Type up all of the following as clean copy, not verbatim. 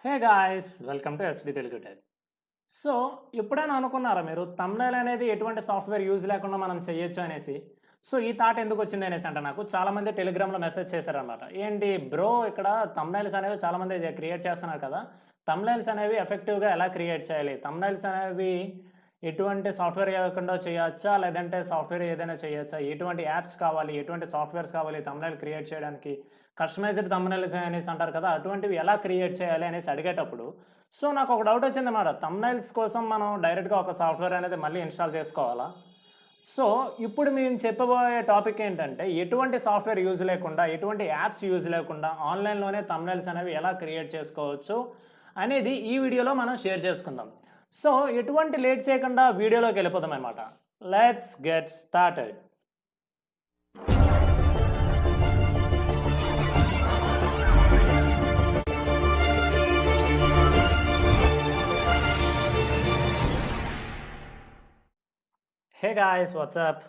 Hey guys welcome to SD Telugu tech. So ఎప్పుడైనా అనుకున్నారా మీరు తమ్నైల్ అనేది ఎటువంటి సాఫ్ట్వేర్ యూజ్ లేకుండా మనం చేయొచ్చు అనేసి? సో ఈ థాట్ ఎందుకు వచ్చింది అనేసి అంటే నాకు చాలామంది టెలిగ్రామ్లో మెసేజ్ చేశారనమాట. ఏంటి బ్రో ఇక్కడ తమ్నైల్స్ అనేవి చాలామంది క్రియేట్ చేస్తున్నారు కదా, తమ్నైల్స్ అనేవి ఎఫెక్టివ్గా ఎలా క్రియేట్ చేయాలి, తమ్నైల్స్ అనేవి ఎటువంటి సాఫ్ట్వేర్ లేకుండా చేయొచ్చా లేదంటే సాఫ్ట్వేర్ ఏదైనా చేయొచ్చా, ఎటువంటి యాప్స్ కావాలి, ఎటువంటి సాఫ్ట్వేర్స్ కావాలి తమ్నైల్ క్రియేట్ చేయడానికి, కస్టమైజ్డ్ తమ్నైల్స్ అనేసి అంటారు కదా, అటువంటివి ఎలా క్రియేట్ చేయాలి అనేసి అడిగేటప్పుడు సో నాకు ఒక డౌట్ వచ్చిందన్నమాట. తమ్నైల్స్ కోసం మనం డైరెక్ట్గా ఒక సాఫ్ట్వేర్ అనేది మళ్ళీ ఇన్స్టాల్ చేసుకోవాలా? సో ఇప్పుడు మేము చెప్పబోయే టాపిక్ ఏంటంటే ఎటువంటి సాఫ్ట్వేర్ యూజ్ లేకుండా, ఎటువంటి యాప్స్ యూజ్ లేకుండా ఆన్లైన్లోనే తమ్నైల్స్ అనేవి ఎలా క్రియేట్ చేసుకోవచ్చు అనేది ఈ వీడియోలో మనం షేర్ చేసుకుందాం. సో ఎటువంటి లేట్ చేయకుండా వీడియోలోకి వెళ్ళిపోదాం అనమాట. Let's get started. Hey guys WhatsApp.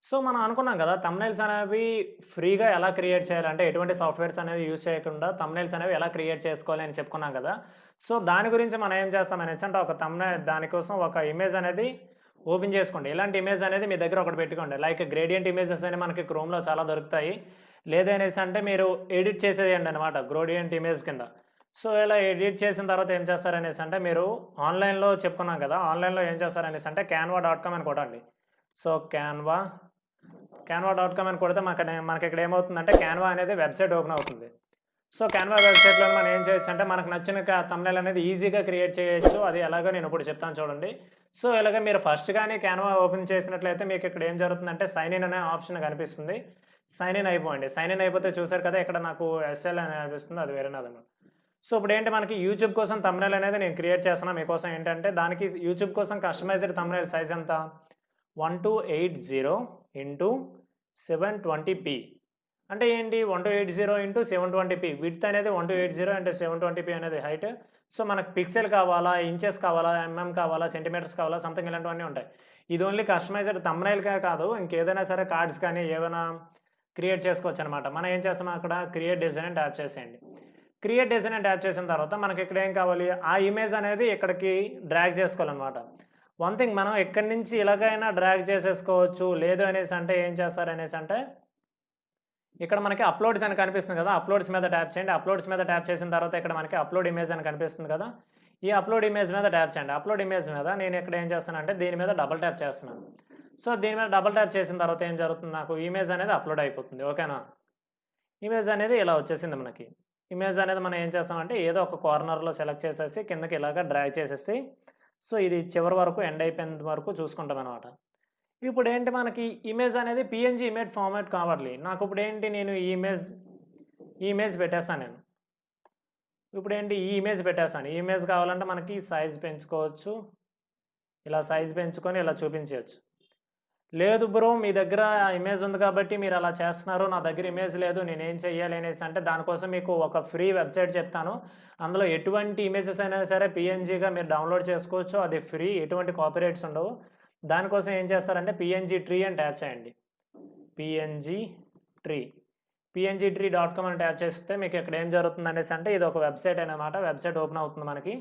So మనం అనుకున్నాం కదా తమ్నైల్స్ అనేవి ఫ్రీగా ఎలా క్రియేట్ చేయాలంటే ఎటువంటి సాఫ్ట్వేర్స్ అనేవి యూజ్ చేయకుండా తమ్నైల్స్ అనేవి ఎలా క్రియేట్ చేసుకోవాలి అని చెప్పుకున్నాం కదా. సో దాని గురించి మనం ఏం చేస్తాం అనేసి అంటే ఒక తమ్నైల్ దానికోసం ఒక ఇమేజ్ అనేది ఓపెన్ చేసుకోండి. ఇలాంటి ఇమేజ్ అనేది మీ దగ్గర ఒకటి పెట్టుకోండి. లైక్ గ్రేడియంట్ ఇమేజెస్ అని మనకి క్రోమ్లో చాలా దొరుకుతాయి. లేదనేసి అంటే మీరు ఎడిట్ చేసేయండి అనమాట గ్రేడియంట్ ఇమేజ్ కింద. సో ఇలా ఎడిట్ చేసిన తర్వాత ఏం చేస్తారనేసి అంటే మీరు ఆన్లైన్లో చెప్పుకున్నాం కదా, ఆన్లైన్లో ఏం చేస్తారనేసి అంటే canva.com అని కొట్టండి. సో canva.com అని కొడితే మనకి ఇక్కడ ఏమవుతుందంటే క్యాన్వా అనేది వెబ్సైట్ ఓపెన్ అవుతుంది. సో క్యాన్వా వెబ్సైట్లో మనం ఏం చేయొచ్చు అంటే మనకు నచ్చిన తమ్నైల్ అనేది ఈజీగా క్రియేట్ చేయొచ్చు. అది ఎలాగో నేను ఇప్పుడు చెప్తాను చూడండి. సో ఇలాగ మీరు ఫస్ట్ కానీ క్యాన్వా ఓపెన్ చేసినట్లయితే మీకు ఇక్కడ ఏం జరుగుతుందంటే సైన్ ఇన్ అనే ఆప్షన్ కనిపిస్తుంది. సైన్ ఇన్ అయిపోండి. సైన్ ఇన్ అయిపోతే చూసారు కదా ఇక్కడ నాకు ఎస్ఎల్ అని అనిపిస్తుంది, అది వేరేనదన్నమాట. సో ఇప్పుడు ఏంటి మనకి యూట్యూబ్ కోసం తమ్నైల్ అనేది నేను క్రియేట్ చేస్తున్నాను మీకోసం. ఏంటంటే దానికి యూట్యూబ్ కోసం కస్టమైజ్డ్ తమ్నైల్ సైజ్ ఎంత 1280 ఇంటూ 720p. అంటే ఏంటి 1280 ఇంటూ 720p, విడ్త్ అనేది 1280 అంటే 720p అనేది హైట్. సో మనకు పిక్సెల్ కావాలా, ఇంచెస్ కావాలా, ఎంఎం కావాలా, సెంటీమీటర్స్ కావాలా, సంథింగ్ ఇలాంటివన్నీ ఉంటాయి. ఇది ఓన్లీ కస్టమైజ్డ్ తమ్నైల్కే కాదు, ఇంకేదైనా సరే కార్డ్స్ కానీ ఏమైనా క్రియేట్ చేసుకోవచ్చు అనమాట. మనం ఏం చేస్తాం అక్కడ క్రియేట్ డిజైన్ అని ట్యాప్ చేసేయండి. క్రియేట్ డిజైన్ అని ట్యాప్ చేసిన తర్వాత మనకి ఇక్కడ ఏం కావాలి, ఆ ఇమేజ్ అనేది ఇక్కడికి డ్రాగ్ చేసుకోవాలన్నమాట. వన్ థింగ్ మనం ఎక్కడి నుంచి ఇలాగైనా డ్రాగ్ చేసేసుకోవచ్చు. లేదు అనేసి అంటే ఏం చేస్తారనేసి అంటే ఇక్కడ మనకి అప్లోడ్స్ అని కనిపిస్తుంది కదా, అప్లోడ్స్ మీద ట్యాప్ చేయండి. అప్లోడ్స్ మీద ట్యాప్ చేసిన తర్వాత ఇక్కడ మనకి అప్లోడ్ ఇమేజ్ అని కనిపిస్తుంది కదా, ఈ అప్లోడ్ ఇమేజ్ మీద ట్యాప్ చేయండి. అప్లోడ్ ఇమేజ్ మీద నేను ఇక్కడ ఏం చేస్తానంటే దీని మీద డబుల్ ట్యాప్ చేస్తున్నాను. సో దీని మీద డబుల్ ట్యాప్ చేసిన తర్వాత ఏం జరుగుతుంది, నాకు ఇమేజ్ అనేది అప్లోడ్ అయిపోతుంది. ఓకేనా, ఇమేజ్ అనేది ఇలా వచ్చేసింది మనకి. ఇమేజ్ అనేది మనం ఏం చేస్తామంటే ఏదో ఒక కార్నర్లో సెలెక్ట్ చేసేసి కిందకి ఇలాగ డ్రాగ్ చేసేసి సో ఇది చివరి వరకు ఎండ్ అయిపోయిన వరకు చూసుకుంటాం అనమాట. ఇప్పుడు ఏంటి మనకి ఇమేజ్ అనేది పిఎన్జీ ఇమేజ్ ఫార్మాట్ కావాలి నాకు. ఇప్పుడు ఏంటి నేను ఈ ఇమేజ్ పెట్టేస్తాను నేను. ఇప్పుడు ఏంటి ఈ ఇమేజ్ పెట్టేస్తాను. ఈ ఇమేజ్ కావాలంటే మనకి సైజ్ పెంచుకోవచ్చు, ఇలా సైజ్ పెంచుకొని ఇలా చూపించవచ్చు. లేదు బ్రో మీ దగ్గర ఇమేజ్ ఉంది కాబట్టి మీరు అలా చేస్తున్నారు, నా దగ్గర ఇమేజ్ లేదు నేనేం చెయ్యాలి అనేసి అంటే దానికోసం మీకు ఒక ఫ్రీ వెబ్సైట్ చెప్తాను. అందులో ఎటువంటి ఇమేజెస్ అయినా సరే పిఎన్జీగా మీరు డౌన్లోడ్ చేసుకోవచ్చు. అది ఫ్రీ, ఎటువంటి కాపీరైట్స్ ఉండవు. దానికోసం ఏం చేస్తారంటే పిఎన్జీ ట్రీ అని ట్యాప్ చేయండి. pngtree.com అని ట్యాప్ చేస్తే మీకు ఇక్కడ ఏం జరుగుతుంది అనేసి అంటే ఇది ఒక వెబ్సైట్ అన్నమాట. వెబ్సైట్ ఓపెన్ అవుతుంది మనకి.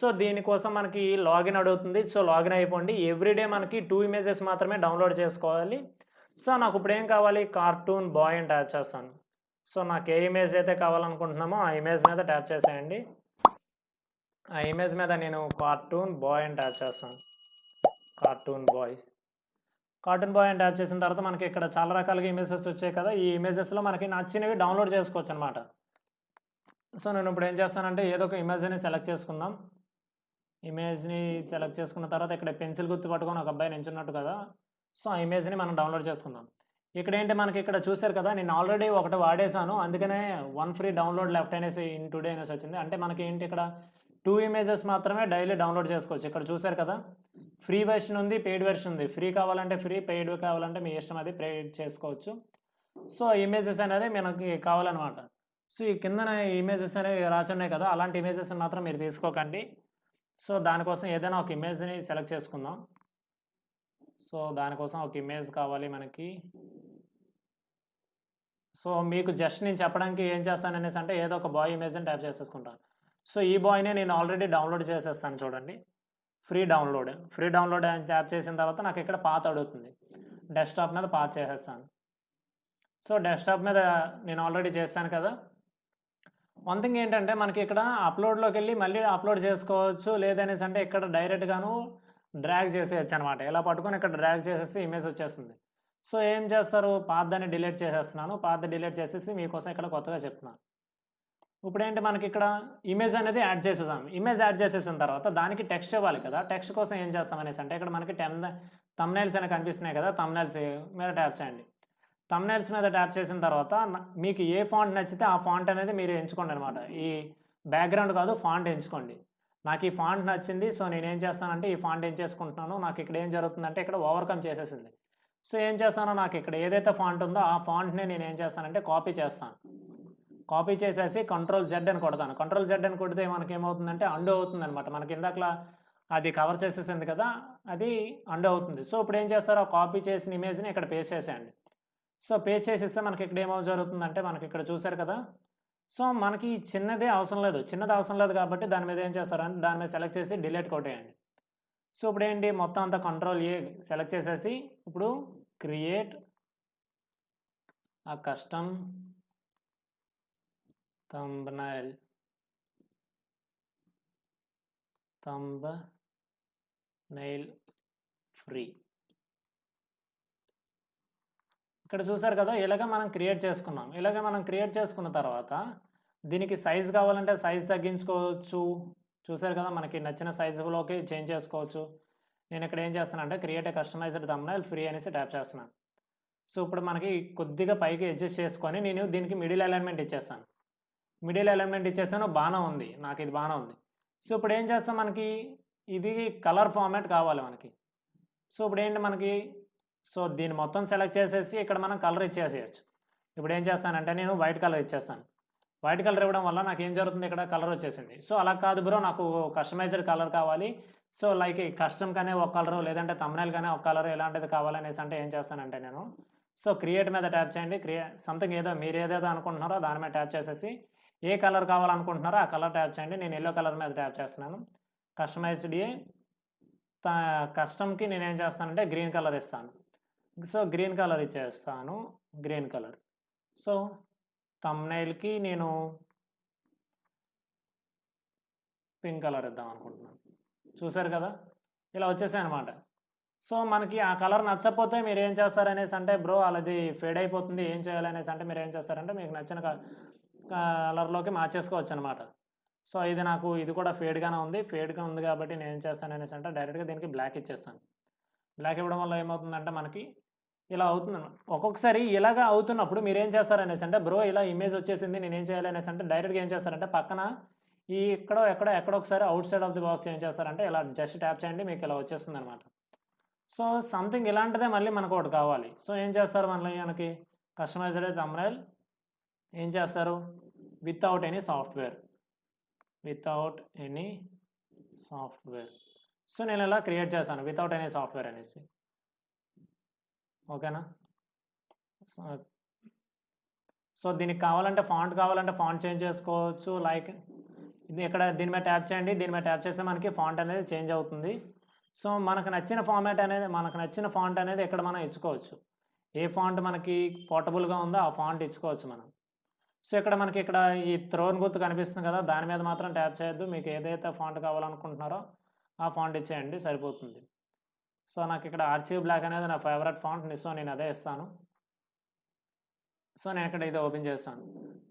సో దీనికోసం మనకి లాగిన్ అడుగుతుంది. సో లాగిన్ అయిపోండి. ఎవ్రీడే మనకి 2 ఇమేజెస్ మాత్రమే డౌన్లోడ్ చేసుకోవాలి. సో నాకు ఇప్పుడు ఏం కావాలి, కార్టూన్ బాయ్ అని ట్యాప్ చేస్తాను. సో నాకు ఏ ఇమేజ్ అయితే కావాలనుకుంటున్నామో ఆ ఇమేజ్ మీద ట్యాప్ చేసేయండి. ఆ ఇమేజ్ మీద నేను కార్టూన్ బాయ్ అని ట్యాప్ చేస్తాను. కార్టూన్ బాయ్ అని ట్యాప్ చేసిన తర్వాత మనకి ఇక్కడ చాలా రకాలుగా ఇమేజెస్ వచ్చాయి కదా, ఈ ఇమేజెస్లో మనకి నచ్చినవి డౌన్లోడ్ చేసుకోవచ్చు అనమాట. సో నేను ఇప్పుడు ఏం చేస్తానంటే ఏదో ఒక ఇమేజ్ని సెలెక్ట్ చేసుకుందాం. ఇమేజ్ని సెలెక్ట్ చేసుకున్న తర్వాత ఇక్కడ పెన్సిల్ గుర్తు పట్టుకొని ఒక అబ్బాయి నించున్నట్టు కదా, సో ఆ ఇమేజ్ని మనం డౌన్లోడ్ చేసుకుందాం. ఇక్కడ ఏంటి మనకి ఇక్కడ చూసారు కదా, నేను ఆల్రెడీ ఒకటి వాడేసాను, అందుకనే 1 ఫ్రీ డౌన్లోడ్ లెఫ్ట్ అనేసి ఇన్ టుడే అనేసి వచ్చింది. అంటే మనకి ఏంటి ఇక్కడ 2 ఇమేజెస్ మాత్రమే డైలీ డౌన్లోడ్ చేసుకోవచ్చు. ఇక్కడ చూసారు కదా, ఫ్రీ వెర్షన్ ఉంది, పెయిడ్ వెర్షన్ ఉంది. ఫ్రీ కావాలంటే ఫ్రీ, పెయిడ్ కావాలంటే మీ ఇష్టం, అది పెయిడ్ చేసుకోవచ్చు. సో ఇమేజెస్ అనేది మనకి కావాలన్నమాట. సో ఈ కిందన ఇమేజెస్ అనేవి రాసి ఉన్నాయి కదా, అలాంటి ఇమేజెస్ మాత్రం మీరు తీసుకోకండి. సో దానికోసం ఏదైనా ఒక ఇమేజ్ని సెలెక్ట్ చేసుకుందాం. సో దానికోసం ఒక ఇమేజ్ కావాలి మనకి. సో మీకు జస్ట్ నేను చెప్పడానికి ఏం చేస్తాననేసి అంటే ఏదో ఒక బాయ్ ఇమేజ్ని ట్యాప్ చేసేసుకుంటాను. సో ఈ బాయ్ని నేను ఆల్రెడీ డౌన్లోడ్ చేసేస్తాను చూడండి. ఫ్రీ డౌన్లోడ్ అని ట్యాప్ చేసిన తర్వాత నాకు ఇక్కడ పాత్ అడుగుతుంది. డెస్క్టాప్ మీద పాత్ చేసేస్తాను. సో డెస్క్టాప్ మీద నేను ఆల్రెడీ చేశాను కదా. వన్ థింగ్ ఏంటంటే మనకి ఇక్కడ అప్లోడ్లోకి వెళ్ళి మళ్ళీ అప్లోడ్ చేసుకోవచ్చు, లేదనేసి అంటే ఇక్కడ డైరెక్ట్గాను డ్రాగ్ చేసేయచ్చు అనమాట. ఇలా పట్టుకొని ఇక్కడ డ్రాగ్ చేసేసి ఇమేజ్ వచ్చేస్తుంది. సో ఏం చేస్తారు, పాత్ డిలీట్ చేసేస్తున్నాను. పాత్ డిలీట్ చేసేసి మీకోసం ఇక్కడ కొత్తగా చెప్తున్నాను. ఇప్పుడు ఏంటి మనకి ఇక్కడ ఇమేజ్ అనేది యాడ్ చేసేసాం. ఇమేజ్ యాడ్ చేసేసిన తర్వాత దానికి టెక్స్ట్ ఇవ్వాలి కదా. టెక్స్ట్ కోసం ఏం చేస్తాం అనేసి అంటే ఇక్కడ మనకి థంబ్నైల్స్ అనేవి కనిపిస్తున్నాయి కదా. థంబ్నైల్స్ మీద ట్యాప్ చేయండి. థంబ్నైల్స్ మీద ట్యాప్ చేసిన తర్వాత మీకు ఏ ఫాంట్ నచ్చితే ఆ ఫాంట్ అనేది మీరు ఎంచుకోండి అనమాట. ఈ బ్యాక్గ్రౌండ్ కాదు, ఫాంట్ ఎంచుకోండి. నాకు ఈ ఫాంట్ నచ్చింది, సో నేనేం చేస్తానంటే ఈ ఫాంట్ ఎంచేసుకుంటున్నాను. నాకు ఇక్కడ ఏం జరుగుతుందంటే ఇక్కడ ఓవర్కమ్ చేసేసింది. సో ఏం చేస్తానో నాకు ఇక్కడ ఏదైతే ఫాంట్ ఉందో ఆ ఫాంట్ని నేను ఏం చేస్తానంటే కాపీ చేస్తాను. కాపీ చేసేసి Ctrl+Z అని కొడతాను. Ctrl+Z అని కొడితే మనకి ఏమవుతుందంటే అండో అవుతుంది అనమాట. మనకి ఇందాకలా అది కవర్ చేసేసింది కదా, అది అండో అవుతుంది. సో ఇప్పుడు ఏం చేస్తారో కాపీ చేసిన ఇమేజ్ని ఇక్కడ పేస్ట్ చేసేయండి. సో పేస్ట్ చేసేస్తే మనకి ఇక్కడ ఏమో జరుగుతుందంటే మనకి ఇక్కడ చూసారు కదా. సో మనకి చిన్నది అవసరం లేదు కాబట్టి దాని మీద ఏం చేస్తారంటే దాని మీద సెలెక్ట్ చేసి డిలీట్ కొట్టేయండి. సో ఇప్పుడు ఏంటి మొత్తం అంతా Ctrl+A సెలెక్ట్ చేసేసి ఇప్పుడు క్రియేట్ ఆ కస్టమ్ thumbnail ఫ్రీ. ఇక్కడ చూసారు కదా, ఇలాగ మనం క్రియేట్ చేసుకున్నాం. ఇలాగ మనం క్రియేట్ చేసుకున్న తర్వాత దీనికి సైజ్ కావాలంటే సైజ్ తగ్గించుకోవచ్చు. చూసారు కదా, మనకి నచ్చిన సైజులోకి చేంజ్ చేసుకోవచ్చు. నేను ఇక్కడ ఏం చేస్తానంటే క్రియేట్ కస్టమైజ్డ్ thumbnail ఫ్రీ అనేసి ట్యాప్ చేస్తున్నాను. సో ఇప్పుడు మనకి కొద్దిగా పైకి అడ్జస్ట్ చేసుకొని నేను దీనికి మిడిల్ అలైన్మెంట్ ఇచ్చేసాను. బాగానే ఉంది, నాకు ఇది బాగానే ఉంది. సో ఇప్పుడు ఏం చేస్తాం, మనకి ఇది కలర్ ఫార్మాట్ కావాలి మనకి. సో ఇప్పుడు ఏంటి మనకి, సో దీన్ని మొత్తం సెలెక్ట్ చేసేసి ఇక్కడ మనం కలర్ ఇచ్చేసేయచ్చు. ఇప్పుడు ఏం చేస్తానంటే నేను వైట్ కలర్ ఇచ్చేస్తాను. వైట్ కలర్ ఇవ్వడం వల్ల నాకు ఏం జరుగుతుంది, ఇక్కడ కలర్ వచ్చేసింది. సో అలా కాదు బ్రో, నాకు కస్టమైజ్డ్ కలర్ కావాలి. సో లైక్ కస్టమ్ కానీ ఒక కలరు, లేదంటే thumbnail కానీ ఒక కలర్ ఇలాంటిది కావాలనేసి అంటే ఏం చేస్తానంటే నేను సో క్రియేట్ మీద ట్యాప్ చేయండి. సంథింగ్ మీరు ఏదైతే అనుకుంటున్నారో దాని మీద ట్యాప్ చేసేసి ఏ కలర్ కావాలనుకుంటున్నారో ఆ కలర్ ట్యాప్ చేయండి. నేను ఎల్లో కలర్ మీద ట్యాప్ చేస్తున్నాను. కస్టమైజ్డ్ కస్టమ్కి నేను ఏం చేస్తానంటే గ్రీన్ కలర్ ఇస్తాను. సో గ్రీన్ కలర్ ఇచ్చేస్తాను, గ్రీన్ కలర్. సో thumbnailకి నేను పింక్ కలర్ ఇద్దాం అనుకుంటున్నాను. చూసారు కదా, ఇలా వచ్చేసాయి అనమాట. సో మనకి ఆ కలర్ నచ్చకపోతే మీరు ఏం చేస్తారనేసి అంటే బ్రో అది ఫేడ్ అయిపోతుంది, ఏం చేయాలనేసి అంటే మీరు ఏం చేస్తారంటే మీకు నచ్చిన కలర్లోకి మార్చేసుకోవచ్చు అనమాట. సో ఇది కూడా ఫేడ్గా ఉంది కాబట్టి నేను ఏం చేస్తాను అనేసి అంటే డైరెక్ట్గా దీనికి బ్లాక్ ఇచ్చేస్తాను. బ్లాక్ ఇవ్వడం వల్ల ఏమవుతుందంటే మనకి ఇలా అవుతుంది. ఒక్కొక్కసారి ఇలాగా అవుతున్నప్పుడు మీరు ఏం చేస్తారనేసి అంటే బ్రో ఇలా ఇమేజ్ వచ్చేసింది, నేను ఏం చేయాలనేసి అంటే డైరెక్ట్గా ఏం చేస్తారంటే పక్కన ఈ ఎక్కడో ఒకసారి out side of the box ఏం చేస్తారంటే ఇలా జస్ట్ ట్యాప్ చేయండి, మీకు ఇలా వచ్చేస్తుంది అనమాట. సో సంథింగ్ ఇలాంటిదే మళ్ళీ మనకు ఒకటి కావాలి. సో ఏం చేస్తారు మనకి కస్టమైజ్డ్ thumbnail ఏం చేస్తారు, వితౌట్ ఎనీ సాఫ్ట్వేర్. సో నేను ఇలా క్రియేట్ చేశాను వితౌట్ ఎనీ సాఫ్ట్వేర్ అనేసి. ఓకేనా. సో దీనికి కావాలంటే ఫాంట్ చేంజ్ చేసుకోవచ్చు. లైక్ ఇది ఇక్కడ దీని మీద ట్యాప్ చేయండి. దీని మీద ట్యాప్ చేస్తే మనకి ఫాంట్ అనేది చేంజ్ అవుతుంది. సో మనకు నచ్చిన ఫాంట్ అనేది ఇక్కడ మనం ఇచ్చుకోవచ్చు. ఏ ఫాంట్ మనకి పోర్టబుల్గా ఉందో ఆ ఫాంట్ ఇచ్చుకోవచ్చు మనం. సో ఇక్కడ మనకి ఈ త్రోన్ గుర్తు కనిపిస్తుంది కదా, దాని మీద మాత్రం ట్యాప్ చేయొద్దు. మీకు ఏదైతే ఫాంట్ కావాలనుకుంటున్నారో ఆ ఫాంట్ ఇచ్చేయండి, సరిపోతుంది. సో నాకు ఇక్కడ ఆర్చీవ్ బ్లాక్ అనేది నా ఫేవరెట్ ఫాంట్. సో నేను అదే ఇస్తాను. సో నేను ఇక్కడ ఇది ఓపెన్ చేస్తాను.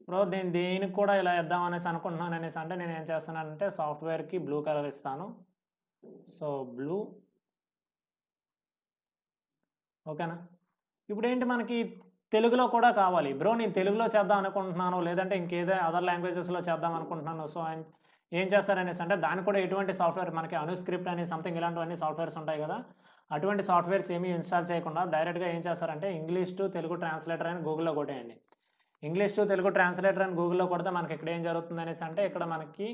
బ్రో దీనికి కూడా ఇలా ఇద్దాం అనేసి అనుకుంటున్నాను అనేసి అంటే నేను ఏం చేస్తానంటే సాఫ్ట్వేర్కి బ్లూ కలర్ ఇస్తాను. So blue. ఓకేనా. ఇప్పుడు ఏంటి మనకి తెలుగులో కూడా కావాలి బ్రో, నేను తెలుగులో చేద్దాం అనుకుంటున్నాను, లేదంటే ఇంకేదో అదర్ లాంగ్వేజెస్లో చేద్దాం అనుకుంటున్నాను. సో ఏం చేస్తారనేసి అంటే దానికి కూడా ఎటువంటి సాఫ్ట్వేర్ మనకి అనుస్క్రిప్ట్ అని సంథింగ్ ఇలాంటివన్నీ సాఫ్ట్వేర్స్ ఉంటాయి కదా, అటువంటి సాఫ్ట్వేర్స్ ఏమీ ఇన్స్టాల్ చేయకుండా డైరెక్ట్గా ఏం చేస్తారంటే ఇంగ్లీష్ టు తెలుగు ట్రాన్స్లేటర్ అని గూగుల్లో కొట్టేయండి. ఇంగ్లీష్ టు తెలుగు ట్రాన్స్లేటర్ అని గూగుల్లో కొడితే మనకి ఇక్కడ ఏం జరుగుతుంది అనేసి అంటే ఇక్కడ మనకి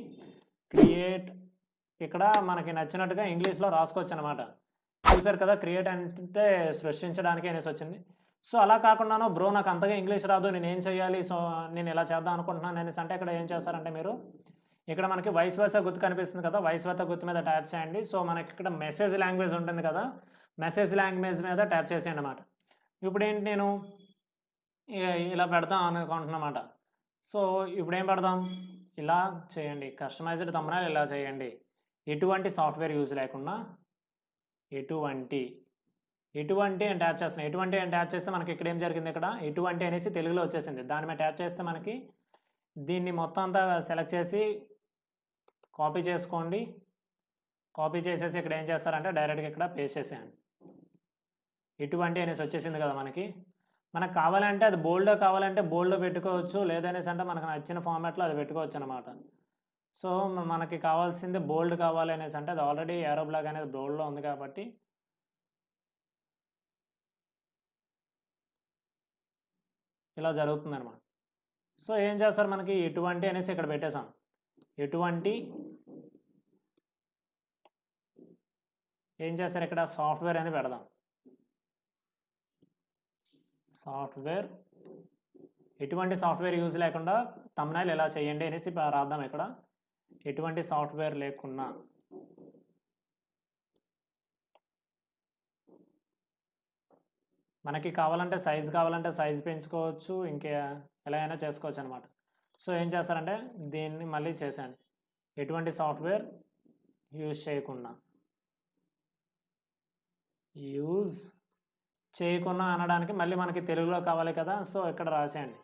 క్రియేట్, ఇక్కడ మనకి నచ్చినట్టుగా ఇంగ్లీష్లో రాసుకోవచ్చు అనమాట. చూసారు కదా, క్రియేట్ అంటే సృష్టించడానికి అనేసి వచ్చింది. సో అలా కాకుండాను బ్రో నాకు అంతగా ఇంగ్లీష్ రాదు, నేను ఏం చేయాలి, సో నేను ఇలా చేద్దాం అనుకుంటున్నాను అనేసి అంటే ఇక్కడ ఏం చేస్తారంటే మీరు ఇక్కడ మనకి వైస్ వర్సా గుర్తు కనిపిస్తుంది కదా, వైస్ వర్సా గుర్తు మీద ట్యాప్ చేయండి. సో మనకి ఇక్కడ మెసేజ్ లాంగ్వేజ్ ఉంటుంది కదా, మెసేజ్ లాంగ్వేజ్ మీద ట్యాప్ చేసేయండి అన్నమాట. ఇప్పుడు ఏంటి నేను ఇలా పెడతాం అనుకుంటున్నమాట. సో ఇప్పుడు ఏం పెడదాం, ఇలా చేయండి, కస్టమైజ్డ్ థంబ్నెయిల్ ఇలా చేయండి, ఎటువంటి సాఫ్ట్వేర్ యూజ్ లేకుండా, ఎటువంటి అని ట్యాప్ చేస్తున్నాం. ఎటువంటి అని ట్యాప్ చేస్తే మనకి ఇక్కడ ఏం జరిగింది, ఇక్కడ ఎటువంటి అనేసి తెలుగులో వచ్చేసింది. దాని మీద ట్యాప్ చేస్తే మనకి దీన్ని మొత్తం అంతా సెలెక్ట్ చేసి కాపీ చేసుకోండి. కాపీ చేసేసి ఇక్కడ ఏం చేస్తారంటే డైరెక్ట్గా ఇక్కడ పేస్ట్ చేసేయండి. ఎటువంటి అనేసి వచ్చేసింది కదా మనకి. మనకు కావాలంటే అది బోల్డ్లో కావాలంటే బోల్డ్లో పెట్టుకోవచ్చు, లేదనేసి అంటే మనకు నచ్చిన ఫార్మాట్లో అది పెట్టుకోవచ్చు అనమాట. సో మనకి కావాల్సింది బోల్డ్ కావాలి అనేసి అంటే అది ఆల్రెడీ ఏరో బ్లాక్ అనేది బోల్డ్లో ఉంది కాబట్టి ఇలా జరుగుతుంది అనమాట. సో ఏం చేస్తారు, మనకి ఎటువంటి అనేసి ఇక్కడ పెట్టేసాం. ఎటువంటి ఏం చేస్తారు, ఇక్కడ సాఫ్ట్వేర్ అని పెడదాం. సాఫ్ట్వేర్, ఎటువంటి సాఫ్ట్వేర్ యూజ్ లేకుండా థంబ్నెయిల్ ఎలా చేయండి అనేసి రాద్దాం. ఇక్కడ ఎటువంటి సాఫ్ట్వేర్ లేకున్నా మనకి కావాలంటే సైజ్ పెంచుకోవచ్చు, ఇంకా ఎలా అయినా చేసుకోవచ్చు అనమాట. సో ఏం చేస్తారంటే దీన్ని మళ్ళీ చేశాను, ఎటువంటి సాఫ్ట్వేర్ యూజ్ చేయకున్నా అనడానికి మళ్ళీ మనకి తెలుగులో కావాలి కదా. సో ఇక్కడ రాసేయండి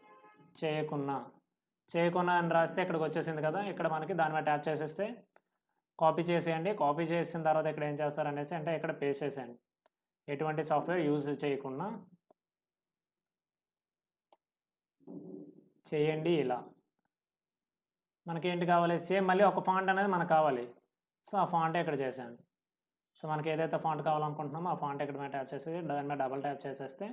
చేయకున్నా అని రాస్తే ఇక్కడికి వచ్చేసింది కదా. ఇక్కడ మనకి దాని మీద ట్యాప్ చేసేస్తే కాపీ చేసేయండి. కాపీ చేసిన తర్వాత ఇక్కడ ఏం చేస్తారనేసి అంటే ఇక్కడ పేస్ట్ చేసేయండి, ఎటువంటి సాఫ్ట్వేర్ యూజ్ చేయకుండా చేయండి. ఇలా మనకి ఏంటి కావాలి, సేమ్ మళ్ళీ ఒక ఫాంట్ అనేది మనకు కావాలి. సో ఆ ఫాంటే ఇక్కడ చేశాను. సో మనకి ఏదైతే ఫాంట్ కావాలనుకుంటున్నామో ఆ ఫాంట్ ఇక్కడ మీద ట్యాప్ చేసేసి దాని మీద డబుల్ ట్యాప్ చేసేస్తే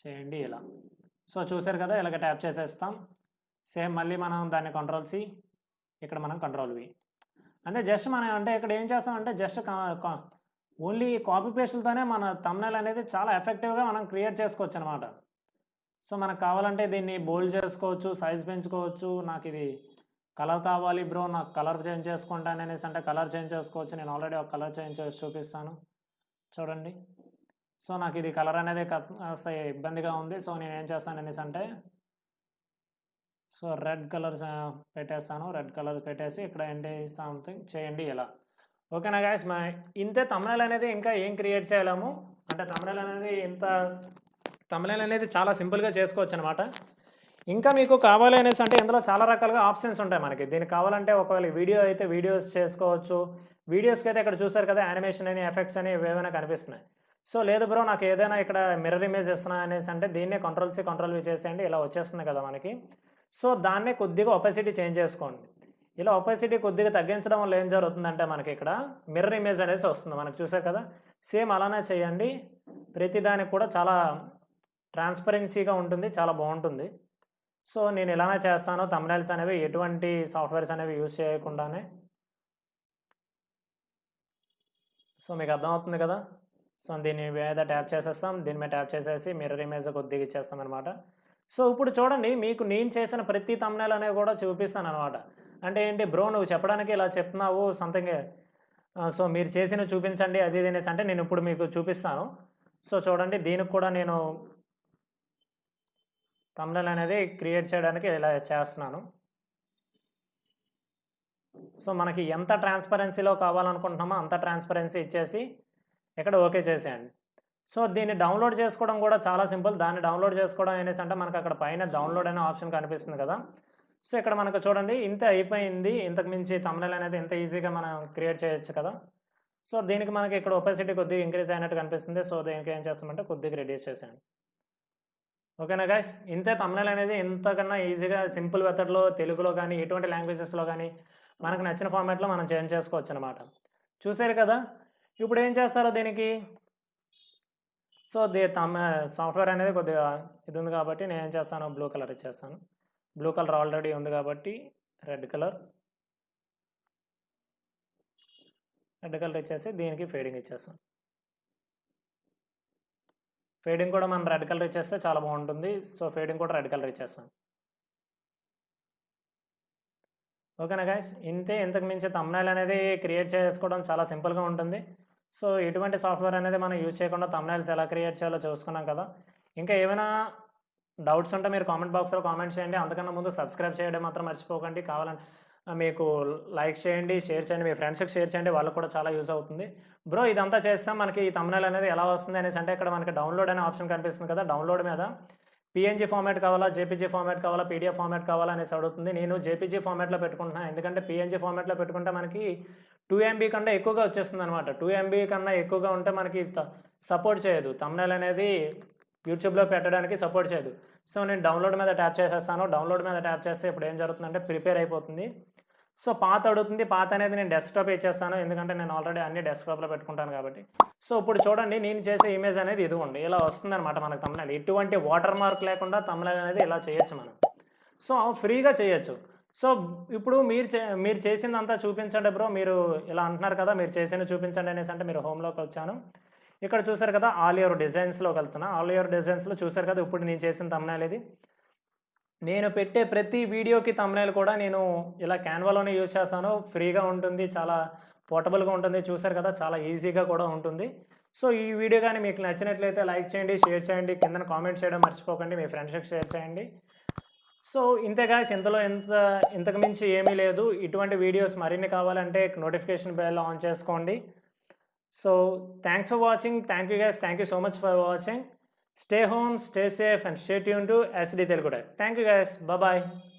చేయండి ఇలా. సో చూసారు కదా, ఇలాగ ట్యాప్ చేసేస్తాం. సేమ్ మళ్ళీ మనం దాన్ని కంట్రోల్ సి, ఇక్కడ మనం కంట్రోల్ వి. అంటే జస్ట్ మనం అంటే ఇక్కడ ఏం చేస్తామంటే జస్ట్ ఓన్లీ కాపీ పేస్ట్లతోనే మన థంబ్నెయిల్ అనేది చాలా ఎఫెక్టివ్గా మనం క్రియేట్ చేసుకోవచ్చు అనమాట. సో మనకు కావాలంటే దీన్ని బోల్డ్ చేసుకోవచ్చు, సైజ్ పెంచుకోవచ్చు. నాకు ఇది కలర్ కావాలి బ్రో, నాకు కలర్ చేంజ్ చేసుకుంటాను అనేసి అంటే కలర్ చేంజ్ చేసుకోవచ్చు. నేను ఆల్రెడీ ఒక కలర్ చేంజ్ చేసి చూపిస్తాను చూడండి. సో నాకు ఇది కలర్ అనేది ఇబ్బందిగా ఉంది. సో నేను ఏం చేస్తాను అనేసి అంటే సో రెడ్ కలర్ పెట్టేస్తాను. రెడ్ కలర్ పెట్టేసి ఇక్కడ ఏంటి సంథింగ్ చేయండి ఇలా. ఓకేనా గైస్, ఇంతే థంబ్నెయిల్ అనేది ఇంకా ఏం క్రియేట్ చేయలేము. అంటే థంబ్నెయిల్ అనేది చాలా సింపుల్గా చేసుకోవచ్చు అనమాట. ఇంకా మీకు కావాలి అనేసి అంటే ఇందులో చాలా రకాలుగా ఆప్షన్స్ ఉంటాయి మనకి. దీనికి కావాలంటే ఒకవేళ వీడియో అయితే వీడియోస్ చేసుకోవచ్చు. వీడియోస్కి అయితే ఇక్కడ చూసారు కదా, యానిమేషన్ అని, ఎఫెక్ట్స్ అని ఏవైనా కనిపిస్తున్నాయి. సో లేదు బ్రో నాకు ఏదైనా ఇక్కడ మిర్రర్ ఇమేజ్ ఇస్తున్నా అనేసి అంటే దీన్నే కంట్రోల్ సి కంట్రోల్ వి చేసేయండి, ఇలా వచ్చేస్తుంది కదా మనకి. సో దాన్నే కొద్దిగా ఒపాసిటీ చేంజ్ చేసుకోండి. ఇలా ఒపాసిటీ కొద్దిగా తగ్గించడం వల్ల ఏం జరుగుతుందంటే మనకి ఇక్కడ మిర్రర్ ఇమేజ్ అనేసి వస్తుంది మనకు, చూసారు కదా. సేమ్ అలానే చేయండి, ప్రతిదానికి కూడా చాలా ట్రాన్స్పరెన్సీగా ఉంటుంది, చాలా బాగుంటుంది. సో నేను ఇలానే చేస్తాను. థంబ్నెయిల్స్ అనేవి ఎటువంటి సాఫ్ట్వేర్స్ అనేవి యూజ్ చేయకుండానే. సో మీకు అర్థమవుతుంది కదా. సో దీని మీద ట్యాప్ చేసేస్తాం, దీని మీద ట్యాప్ చేసేసి మిర్రర్ ఇమేజ్ కొద్దిగా ఇచ్చేస్తాం అనమాట. సో ఇప్పుడు చూడండి, మీకు నేను చేసిన ప్రతి థంబ్నెయిల్ అనేవి కూడా చూపిస్తాను అనమాట. అంటే ఏంటి బ్రో నువ్వు చెప్పడానికి ఇలా చెప్తున్నావు సంథింగ్, సో మీరు చేసినవి చూపించండి అది ఇది అనేసి అంటే నేను ఇప్పుడు మీకు చూపిస్తాను. సో చూడండి, దీనికి కూడా నేను థంబ్నెయిల్ అనేది క్రియేట్ చేయడానికి ఇలా చేస్తున్నాను. సో మనకి ఎంత ట్రాన్స్పరెన్సీలో కావాలనుకుంటున్నామో అంత ట్రాన్స్పరెన్సీ ఇచ్చేసి ఇక్కడ ఓకే చేసేయండి. సో దీన్ని డౌన్లోడ్ చేసుకోవడం కూడా చాలా సింపుల్. దాన్ని డౌన్లోడ్ చేసుకోవడం అనేసి అంటే మనకు అక్కడ పైన డౌన్లోడ్ అనే ఆప్షన్ కనిపిస్తుంది కదా. సో ఇక్కడ మనకు చూడండి ఇంత అయిపోయింది. ఇంతకు మించి థంబ్నెయిల్ అనేది ఎంత ఈజీగా మనం క్రియేట్ చేయొచ్చు కదా. సో దీనికి మనకి ఇక్కడ ఒపాసిటీ కొద్దిగా ఇంక్రీజ్ అయినట్టు కనిపిస్తుంది. సో దీనికి ఏం చేస్తామంటే కొద్దిగా రెడ్యూస్ చేసేయండి. ఓకేనా గైస్, ఇంతే థంబ్నెయిల్ అనేది ఇంతకన్నా ఈజీగా సింపుల్ మెథడ్లో తెలుగులో కానీ ఎటువంటి లాంగ్వేజెస్లో కానీ మనకు నచ్చిన ఫార్మాట్లో మనం చేంజ్ చేసుకోవచ్చు అనమాట. చూసారు కదా. ఇప్పుడు ఏం చేస్తారో దీనికి, సో సాఫ్ట్వేర్ అనేది కొద్దిగా ఇది ఉంది కాబట్టి నేను ఏం చేస్తాను, బ్లూ కలర్ ఇచ్చేస్తాను. బ్లూ కలర్ ఆల్రెడీ ఉంది కాబట్టి రెడ్ కలర్ ఇచ్చేసి దీనికి ఫేడింగ్ ఇచ్చేస్తాను. ఫేడింగ్ కూడా మనం రెడ్ కలర్ ఇచ్చేస్తే చాలా బాగుంటుంది. సో ఫేడింగ్ కూడా రెడ్ కలర్ ఇచ్చేస్తాం. ఓకేనా గైస్, ఇంతే. ఇంతకు మించి థంబ్నెయిల్ అనేది క్రియేట్ చేసుకోవడం చాలా సింపుల్గా ఉంటుంది. సో ఎటువంటి సాఫ్ట్వేర్ అనేది మనం యూజ్ చేయకుండా థంబ్నెయిల్స్ ఎలా క్రియేట్ చేయాలో చూసుకున్నాం కదా. ఇంకా ఏమైనా డౌట్స్ ఉంటే మీరు కామెంట్ బాక్స్లో కామెంట్ చేయండి. అంతకన్నా ముందు సబ్స్క్రైబ్ చేయడం మాత్రం మర్చిపోకండి. కావాలంటే మీకు లైక్ చేయండి, షేర్ చేయండి, మీ ఫ్రెండ్స్కి షేర్ చేయండి, వాళ్ళకు కూడా చాలా యూజ్ అవుతుంది. బ్రో ఇదంతా చేస్తాం మనకి ఈ థంబ్నెయిల్ అనేది ఎలా వస్తుంది అనేసి అంటే ఇక్కడ మనకి డౌన్లోడ్ అనే ఆప్షన్ కనిపిస్తుంది కదా. డౌన్లోడ్ మీద పిఎన్జీ ఫార్మాట్ కావాలా, జేపీజీ ఫార్మాట్ కావాలా, పీడిఎఫ్ ఫార్మాట్ కావాలా అనేసి అడుగుతుంది. నేను జేపీజీ ఫార్మాట్లో పెట్టుకుంటున్నాను, ఎందుకంటే పిఎన్జీ ఫార్మాట్లో పెట్టుకుంటే మనకి 2 MB కన్నా ఎక్కువగా వచ్చేస్తుంది అనమాట. 2 MB కన్నా ఎక్కువగా ఉంటే మనకి సపోర్ట్ చేయదు, థంబ్నెయిల్ అనేది యూట్యూబ్లో పెట్టడానికి సపోర్ట్ చేయదు. సో నేను డౌన్లోడ్ మీద ట్యాప్ చేసేస్తాను. డౌన్లోడ్ మీద ట్యాప్ చేస్తే ఇప్పుడు ఏం జరుగుతుందంటే ప్రిపేర్ అయిపోతుంది. సో పాత అడుగుతుంది. పాత అనేది నేను డెస్క్టాప్ ఇచ్చేస్తాను, ఎందుకంటే నేను ఆల్రెడీ అన్ని డెస్క్టాప్లో పెట్టుకుంటాను కాబట్టి. సో ఇప్పుడు చూడండి, నేను చేసే ఇమేజ్ అనేది ఇదిగోండి ఇలా వస్తుంది అనమాట మనకు థంబ్నెయిల్. ఎటువంటి వాటర్ మార్క్ లేకుండా థంబ్నెయిల్ అనేది ఇలా చేయొచ్చు మనం. సో ఫ్రీగా చేయొచ్చు. సో ఇప్పుడు మీరు చేసిందంతా చూపించండి బ్రో. మీరు ఇలా అంటున్నారు కదా, మీరు చేసింది చూపించండి అనేసి అంటే మీరు హోమ్లోకి వచ్చాను. ఇక్కడ చూసారు కదా, ఆల్ యువర్ డిజైన్స్లోకి వెళ్తున్నా. ఆల్ యువర్ డిజైన్స్లో చూసారు కదా, ఇప్పుడు నేను చేసిన థంబ్నెయిల్ ఇది. నేను పెట్టే ప్రతి వీడియోకి థంబ్నెయిల్ కూడా నేను ఇలా క్యాన్వాలోనే యూజ్ చేస్తాను. ఫ్రీగా ఉంటుంది, చాలా పోర్టబుల్గా ఉంటుంది. చూసారు కదా, చాలా ఈజీగా కూడా ఉంటుంది. సో ఈ వీడియో కానీ మీకు నచ్చినట్లయితే లైక్ చేయండి, షేర్ చేయండి, కింద కామెంట్ చేయడం మర్చిపోకండి, మీ ఫ్రెండ్స్కి షేర్ చేయండి. సో ఇంతే గాయ్స్, ఇంతకు మించి ఏమీ లేదు. ఇటువంటి వీడియోస్ మరిన్ని కావాలంటే నోటిఫికేషన్ బెల్ ఆన్ చేసుకోండి. So thanks for watching. Thank you guys, thank you so much for watching. Stay home, stay safe, and stay tuned to SD Telugu. Thank you guys. Bye bye.